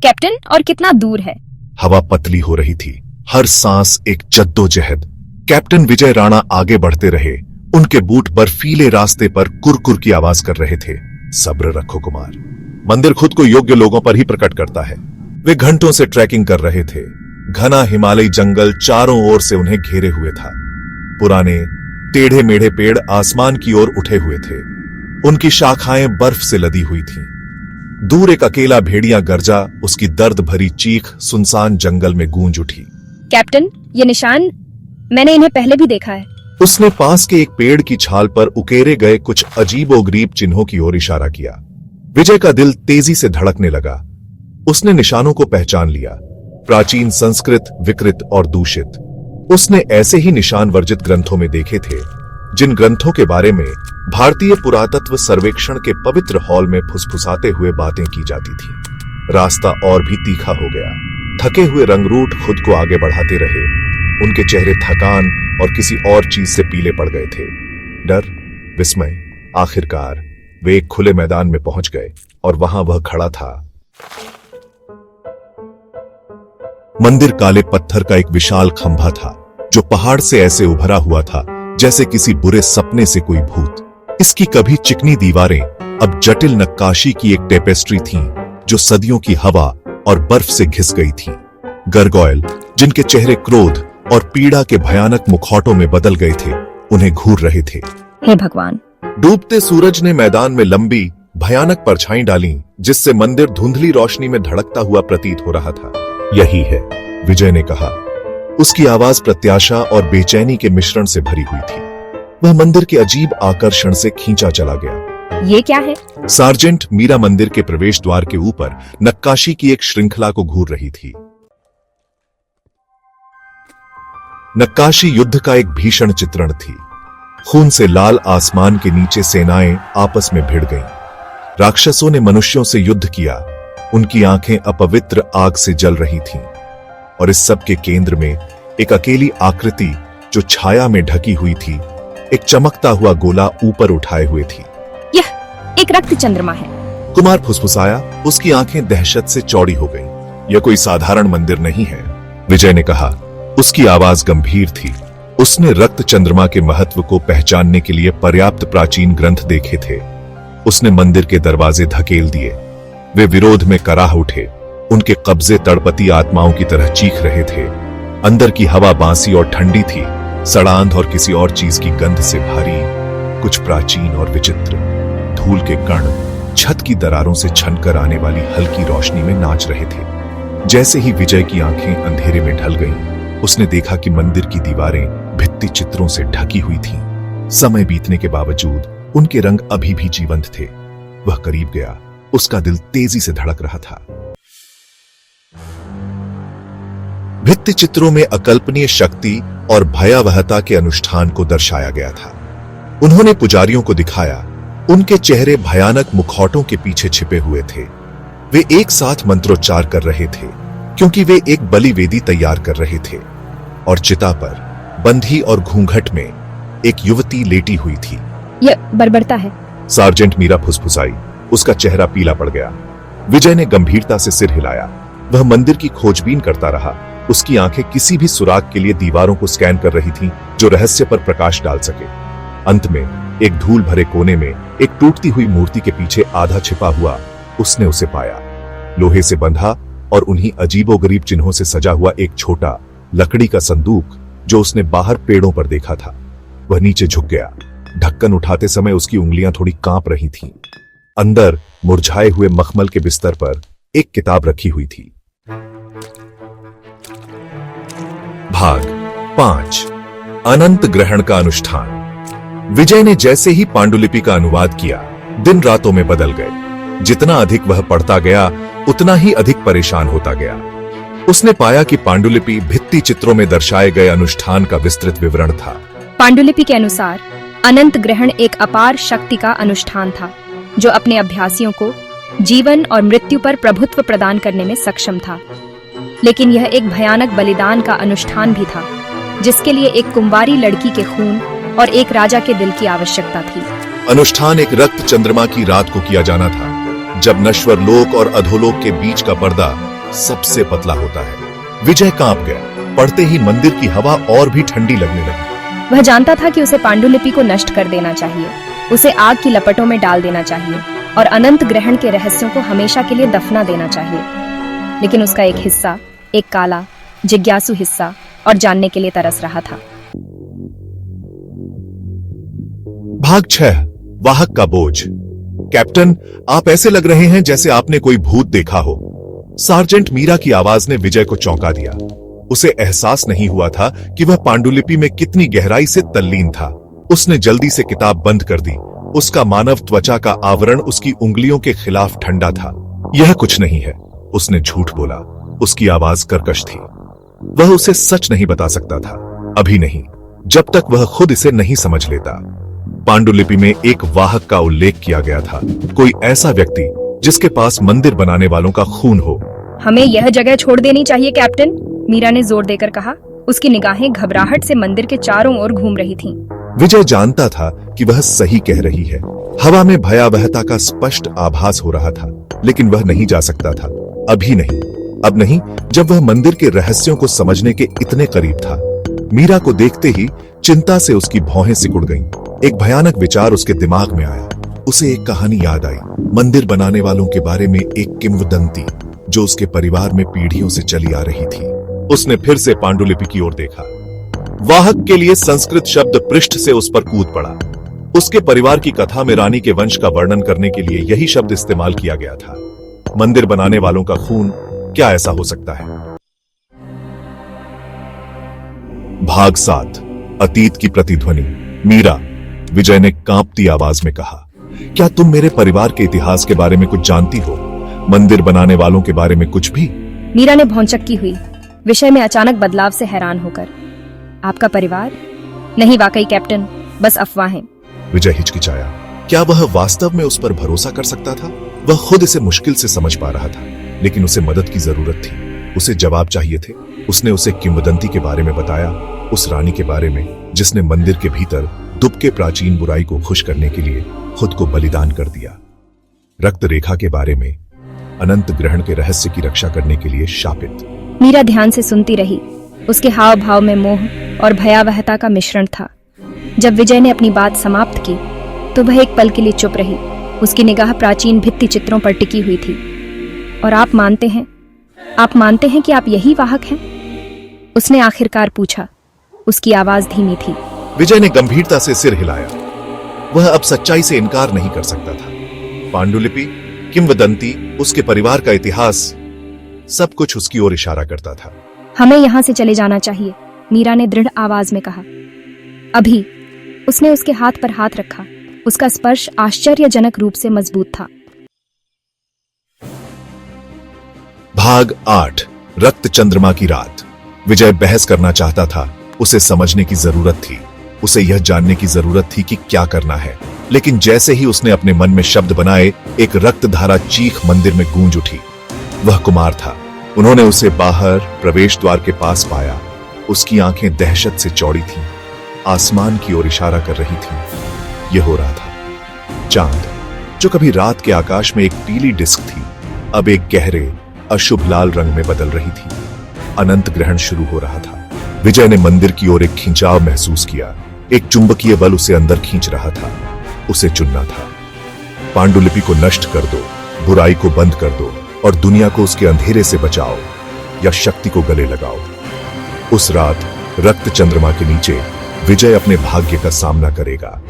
Captain, और कितना दूर है? हवा पतली हो रही थी, हर सांस एक जद्दोजहद। कैप्टन विजय राणा आगे बढ़ते रहे। उनके बूट बर्फीले रास्ते पर कुरकुर की आवाज कर रहे थे। सब्र रखो कुमार, मंदिर खुद को योग्य लोगों पर ही प्रकट करता है। वे घंटों से ट्रैकिंग कर रहे थे। घना हिमालयी जंगल चारों ओर से उन्हें घेरे हुए था। पुराने टेढ़े मेढ़े पेड़ आसमान की ओर उठे हुए थे। उनकी शाखाएं बर्फ से लदी हुई थीं। दूर एक अकेला भेड़िया गरजा, उसकी दर्द भरी चीख सुनसान जंगल में गूंज उठी। कैप्टन, ये निशान, मैंने इन्हें पहले भी देखा है। उसने पास के एक पेड़ की छाल पर उकेरे गए कुछ अजीबोगरीब चिन्हों की ओर इशारा किया। विजय का दिल तेजी से धड़कने लगा। उसने निशानों को पहचान लिया। प्राचीन, संस्कृत, विकृत और दूषित। उसने ऐसे ही निशान वर्जित ग्रंथों में देखे थे, जिन ग्रंथों के बारे में भारतीय पुरातत्व सर्वेक्षण के पवित्र हॉल में फुसफुसाते हुए बातें की जाती थी। रास्ता और भी तीखा हो गया। थके हुए रंगरूट खुद को आगे बढ़ाते रहे। उनके चेहरे थकान और किसी और चीज से पीले पड़ गए थे। डर, विस्मय। आखिरकार वे एक खुले मैदान में पहुंच गए और वहां वह खड़ा था। मंदिर काले पत्थर का एक विशाल खंभा था, जो पहाड़ से ऐसे उभरा हुआ था जैसे किसी बुरे सपने से कोई भूत। इसकी कभी चिकनी दीवारें अब जटिल नक्काशी की एक टेपेस्ट्री थीं, जो सदियों की हवा और बर्फ से घिस गई थीं। गरगोयल, जिनके चेहरे क्रोध और पीड़ा के भयानक मुखौटों में बदल गए थे, उन्हें घूर रहे थे। हे भगवान! डूबते सूरज ने मैदान में लंबी भयानक परछाई डाली, जिससे मंदिर धुंधली रोशनी में धड़कता हुआ प्रतीत हो रहा था। यही है, विजय ने कहा। उसकी आवाज प्रत्याशा और बेचैनी के मिश्रण से भरी हुई थी। वह मंदिर के अजीब आकर्षण से खींचा चला गया। ये क्या है? सार्जेंट मीरा मंदिर के प्रवेश द्वार के ऊपर नक्काशी की एक श्रृंखला को घूर रही थी। नक्काशी युद्ध का एक भीषण चित्रण थी। खून से लाल आसमान के नीचे सेनाएं आपस में भिड़ गईं। राक्षसों ने मनुष्यों से युद्ध किया। उनकी आंखें अपवित्र आग से जल रही थीं, और इस सब के केंद्र में एक अकेली आकृति, जो छाया में ढकी हुई थी, एक चमकता हुआ गोला ऊपर उठाए हुए थी। यह एक रक्त चंद्रमा है। कुमार फुसफुसाया। उसकी आंखें दहशत से चौड़ी हो गईं। यह कोई साधारण मंदिर नहीं है, विजय ने कहा। उसकी आवाज गंभीर थी। उसने रक्त चंद्रमा के महत्व को पहचानने के लिए पर्याप्त प्राचीन ग्रंथ देखे थे। उसने मंदिर के दरवाजे धकेल दिए। वे विरोध में कराह उठे। उनके कब्जे तड़पती आत्माओं की तरह चीख रहे थे। अंदर की हवा बांसी और ठंडी थी, सड़ांध और किसी और चीज की गंध से भारी। कुछ प्राचीन और विचित्र धूल के कण छत की दरारों से छनकर आने वाली हल्की रोशनी में नाच रहे थे। जैसे ही विजय की आंखें अंधेरे में ढल गईं, उसने देखा कि मंदिर की दीवारें भित्ति चित्रों से ढकी हुई थीं। समय बीतने के बावजूद उनके रंग अभी भी जीवंत थे। वह करीब गया। उसका दिल तेजी से धड़क रहा था। भित्ति चित्रों में अकल्पनीय शक्ति और भयावहता के अनुष्ठान को दर्शाया गया था। उन्होंने पुजारियों को दिखाया। उनके चेहरे भयानक मुखौटों के पीछे छिपे हुए थे। वे एक साथ मंत्रोच्चार कर रहे थे, क्योंकि वे एक बलि वेदी तैयार कर रहे थे। और चिता पर बंधी और घूंघट में एक युवती लेटी हुई थी। यह बर्बरता है। सार्जेंट मीरा फुसफुसाई। उसका चेहरा पीला पड़ गया। विजय ने गंभीरता से सिर हिलाया। वह मंदिर की खोजबीन करता रहा। उसकी आंखें किसी भी सुराग के लिए दीवारों को स्कैन कर रही थीं, जो रहस्य पर प्रकाश डाल सके। अंत में एक धूल भरे कोने में एक टूटती हुई मूर्ति के पीछे आधा छिपा हुआ उसने उसे पाया। लोहे से बंधा और उन्हीं अजीबोगरीब चिन्हों से सजा हुआ एक छोटा लकड़ी का संदूक, जो उसने बाहर पेड़ों पर देखा था। वह नीचे झुक गया। ढक्कन उठाते समय उसकी उंगलियां थोड़ी कांप रही थीं। अंदर मुरझाए हुए मखमल के बिस्तर पर एक किताब रखी हुई थी। भाग 5, अनंत ग्रहण का अनुष्ठान। विजय ने जैसे ही पांडुलिपि का अनुवाद किया, दिन रातों में बदल गए। जितना अधिक वह पढ़ता गया, उतना ही अधिक परेशान होता गया। उसने पाया कि पांडुलिपि भित्ति चित्रों में दर्शाए गए अनुष्ठान का विस्तृत विवरण था। पांडुलिपि के अनुसार अनंत ग्रहण एक अपार शक्ति का अनुष्ठान था, जो अपने अभ्यासियों को जीवन और मृत्यु पर प्रभुत्व प्रदान करने में सक्षम था। लेकिन यह एक भयानक बलिदान का अनुष्ठान भी था, जिसके लिए एक कुंवारी लड़की के खून और एक राजा के दिल की आवश्यकता थी। अनुष्ठान एक रक्त चंद्रमा की रात को किया जाना था, जब नश्वर लोक और अधोलोक के बीच का पर्दा सबसे पतला होता है। विजय कांप गया। पढ़ते ही मंदिर की हवा और भी ठंडी लगने लगी। वह जानता था कि उसे पांडुलिपि को नष्ट कर देना चाहिए, उसे आग की लपटों में डाल देना चाहिए और अनंत ग्रहण के रहस्यों को हमेशा के लिए दफना देना चाहिए। लेकिन उसका एक हिस्सा, एक काला जिज्ञासु हिस्सा, और जानने के लिए तरस रहा था। भाग 6, वाहक का बोझ। कैप्टन, आप ऐसे लग रहे हैं जैसे आपने कोई भूत देखा हो। सार्जेंट मीरा की आवाज ने विजय को चौंका दिया। उसे एहसास नहीं हुआ था कि वह पांडुलिपि में कितनी गहराई से तल्लीन था। उसने जल्दी से किताब बंद कर दी। उसका मानव त्वचा का आवरण उसकी उंगलियों के खिलाफ ठंडा था। यह कुछ नहीं है, उसने झूठ बोला। उसकी आवाज कर्कश थी। वह उसे सच नहीं बता सकता था, अभी नहीं, जब तक वह खुद इसे नहीं समझ लेता। पांडुलिपि में एक वाहक का उल्लेख किया गया था, कोई ऐसा व्यक्ति जिसके पास मंदिर बनाने वालों का खून हो। हमें यह जगह छोड़ देनी चाहिए कैप्टन, मीरा ने जोर देकर कहा। उसकी निगाहें घबराहट से मंदिर के चारों ओर घूम रही थीं। विजय जानता था कि वह सही कह रही है। हवा में भयावहता का स्पष्ट आभास हो रहा था, लेकिन वह नहीं जा सकता था। अभी नहीं, अब नहीं, जब वह मंदिर के रहस्यों को समझने के इतने करीब था। मीरा को देखते ही चिंता से उसकी भौहें सिकुड़ गईं। एक भयानक विचार उसके दिमाग में आया। उसे एक कहानी याद आई, मंदिर बनाने वालों के बारे में एक किंवदंती जो उसके परिवार में पीढ़ियों से चली आ रही थी। उसने फिर से पांडुलिपि की ओर देखा। वाहक के लिए संस्कृत शब्द पृष्ठ से उस पर कूद पड़ा। उसके परिवार की कथा में रानी के वंश का वर्णन करने के लिए यही शब्द इस्तेमाल किया गया था। मंदिर बनाने वालों का खून, क्या ऐसा हो सकता है? भाग 7, अतीत की प्रतिध्वनि। मीरा, विजय ने कांपती आवाज में कहा, क्या तुम मेरे परिवार के इतिहास के बारे में कुछ जानती हो? मंदिर बनाने वालों के बारे में कुछ भी? मीरा ने भौंचक्की हुई, विषय में अचानक बदलाव से हैरान होकर। आपका परिवार? नहीं वाकई कैप्टन, बस अफवाहें। विजय हिचकिचाया। क्या वह वास्तव में उस पर भरोसा कर सकता था? वह खुद इसे मुश्किल से समझ पा रहा था, लेकिन उसे मदद की जरूरत थी। उसे जवाब चाहिए थे। उसने उसे किंवदंती के बारे में बताया, उस रानी के बारे में जिसने मंदिर के भीतर दुबके प्राचीन बुराई को खुश करने के लिए खुद को बलिदान कर दिया। रक्त रेखा के बारे में, अनंत ग्रहण के रहस्य की रक्षा करने के लिए शापित। मीरा ध्यान से सुनती रही। उसके हाव भाव में मोह और भयावहता का मिश्रण था। जब विजय ने अपनी बात समाप्त की तो वह एक पल के लिए चुप रही। उसकी निगाह प्राचीन भित्ति चित्रों पर टिकी हुई थी। और आप मानते हैं कि आप यही वाहक हैं? उसने आखिरकार पूछा। उसकी आवाज धीमी थी। विजय ने गंभीरता से सिर हिलाया। वह अब सच्चाई से इनकार नहीं कर सकता था। पांडुलिपि, किंवदंती, उसके परिवार का इतिहास, सब कुछ उसकी ओर इशारा करता था। हमें यहां से चले जाना चाहिए, मीरा ने दृढ़ आवाज में कहा। अभी। उसने उसके हाथ पर हाथ रखा। उसका स्पर्श आश्चर्यजनक रूप से मजबूत था। भाग 8, रक्त चंद्रमा की रात। विजय बहस करना चाहता था। उसे समझने की जरूरत थी। उसे यह जानने की जरूरत थी कि क्या करना है। लेकिन जैसे ही उसने अपने मन में शब्द बनाए, एक रक्तधारा चीख मंदिर में गूंज उठी। वह कुमार था। उन्होंने उसे बाहर प्रवेश द्वार के पास पाया। उसकी आंखें दहशत से चौड़ी थीं, आसमान की ओर इशारा कर रही थीं। यह हो रहा था। चांद, जो कभी रात के आकाश में एक पीली डिस्क थी, अब एक गहरे अशुभ लाल रंग में बदल रही थी। अनंत ग्रहण शुरू हो रहा था। विजय ने मंदिर की ओर एक खिंचाव महसूस किया। एक चुंबकीय बल उसे अंदर खींच रहा था। उसे चुनना था। पांडुलिपि को नष्ट कर दो, बुराई को बंद कर दो और दुनिया को उसके अंधेरे से बचाओ, या शक्ति को गले लगाओ। उस रात रक्त चंद्रमा के नीचे विजय अपने भाग्य का सामना करेगा।